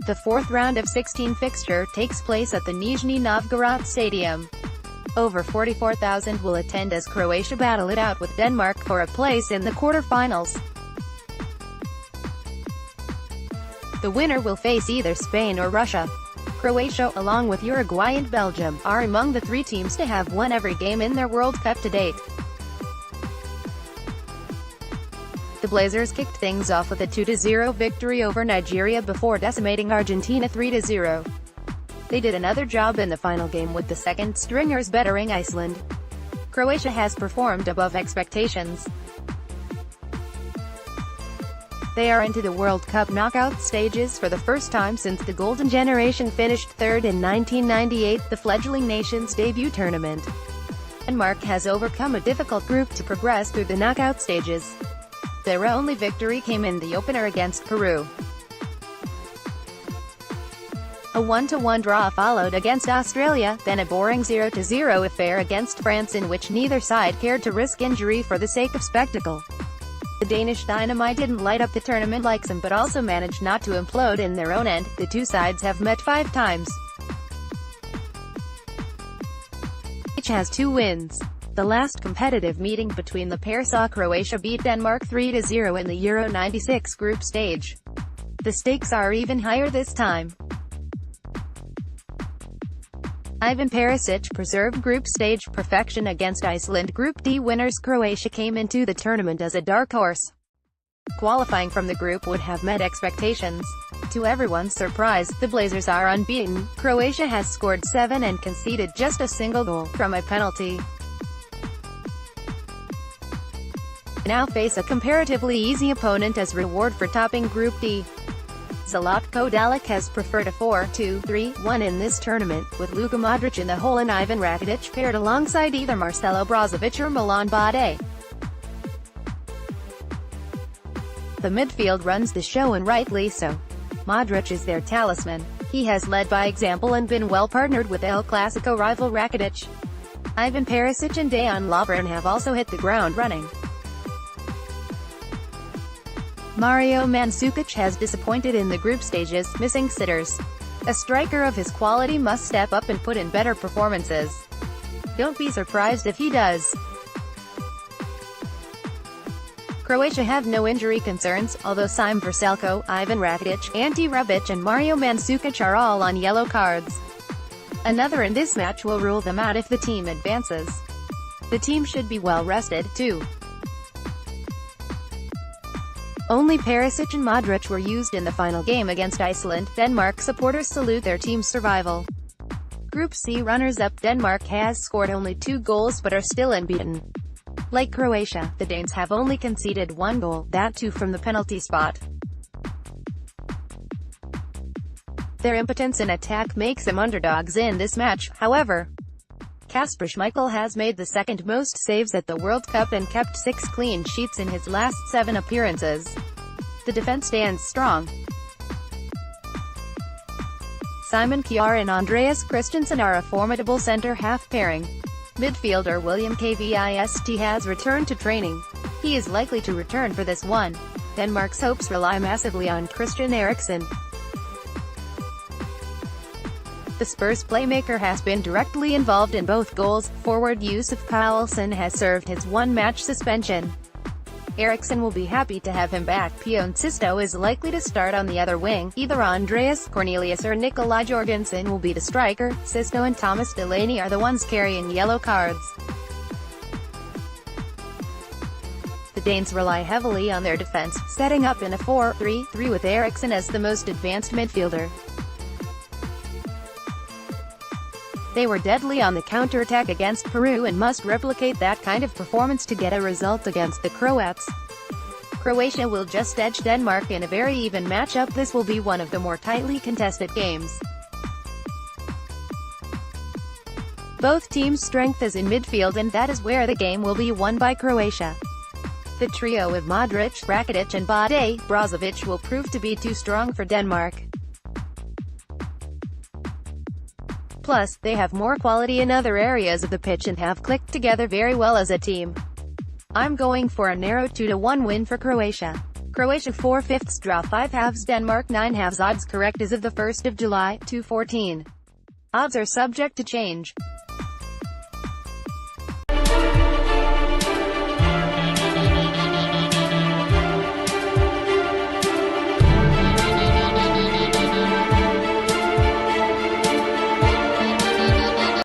The fourth round of 16 fixture takes place at the Nizhny Novgorod Stadium. Over 44,000 will attend as Croatia battle it out with Denmark for a place in the quarterfinals. The winner will face either Spain or Russia. Croatia, along with Uruguay and Belgium, are among the three teams to have won every game in their World Cup to date. The Blazers kicked things off with a 2-0 victory over Nigeria before decimating Argentina 3-0. They did another job in the final game with the second stringers bettering Iceland. Croatia has performed above expectations. They are into the World Cup knockout stages for the first time since the Golden Generation finished third in 1998, the fledgling nation's debut tournament. Denmark has overcome a difficult group to progress through the knockout stages. Their only victory came in the opener against Peru. A 1-1 draw followed against Australia, then a boring 0-0 affair against France in which neither side cared to risk injury for the sake of spectacle. The Danish Dynamite didn't light up the tournament like some but also managed not to implode in their own end. The two sides have met 5 times. Each has 2 wins. The last competitive meeting between the pair saw Croatia beat Denmark 3-0 in the Euro 96 group stage. The stakes are even higher this time. Ivan Perisic preserved group stage perfection against Iceland. Group D winners Croatia came into the tournament as a dark horse. Qualifying from the group would have met expectations. To everyone's surprise, the Blazers are unbeaten. Croatia has scored 7 and conceded just a single goal from a penalty. They now face a comparatively easy opponent as reward for topping Group D. Zlatko Dalic has preferred a 4-2-3-1 in this tournament, with Luka Modric in the hole and Ivan Rakitic paired alongside either Marcelo Brozovic or Milan Bade. The midfield runs the show, and rightly so. Modric is their talisman. He has led by example and been well partnered with El Clasico rival Rakitic. Ivan Perisic and Dejan Lovren have also hit the ground running. Mario Mandzukic has disappointed in the group stages, missing sitters. A striker of his quality must step up and put in better performances. Don't be surprised if he does. Croatia have no injury concerns, although Sim Vrsaljko, Ivan Rakitic, Ante Rebic and Mario Mandzukic are all on yellow cards. Another in this match will rule them out if the team advances. The team should be well rested, too. Only Perisic and Modric were used in the final game against Iceland. Denmark supporters salute their team's survival. Group C runners-up Denmark has scored only 2 goals but are still unbeaten. Like Croatia, the Danes have only conceded 1 goal, that too from the penalty spot. Their impotence in attack makes them underdogs in this match, however. Kasper Schmeichel has made the second most saves at the World Cup and kept 6 clean sheets in his last 7 appearances. The defense stands strong. Simon Kjaer and Andreas Christensen are a formidable center-half pairing. Midfielder William Kvist has returned to training. He is likely to return for this one. Denmark's hopes rely massively on Christian Eriksen. The Spurs playmaker has been directly involved in both goals. Forward Yusuf Poulsen has served his 1-match suspension. Eriksen will be happy to have him back. Pione Sisto is likely to start on the other wing. Either Andreas Cornelius or Nikolai Jorgensen will be the striker. Sisto and Thomas Delaney are the ones carrying yellow cards. The Danes rely heavily on their defense, setting up in a 4-3-3 with Eriksen as the most advanced midfielder. They were deadly on the counter-attack against Peru and must replicate that kind of performance to get a result against the Croats. Croatia will just edge Denmark in a very even matchup. This will be one of the more tightly contested games. Both teams' strength is in midfield, and that is where the game will be won by Croatia. The trio of Modric, Rakitic and Bade, Brozovic will prove to be too strong for Denmark. Plus, they have more quality in other areas of the pitch and have clicked together very well as a team. I'm going for a narrow 2-1 win for Croatia. Croatia 4/5 draw 5 halves Denmark 9 halves odds correct as of the 1st of July, 2:14. Odds are subject to change.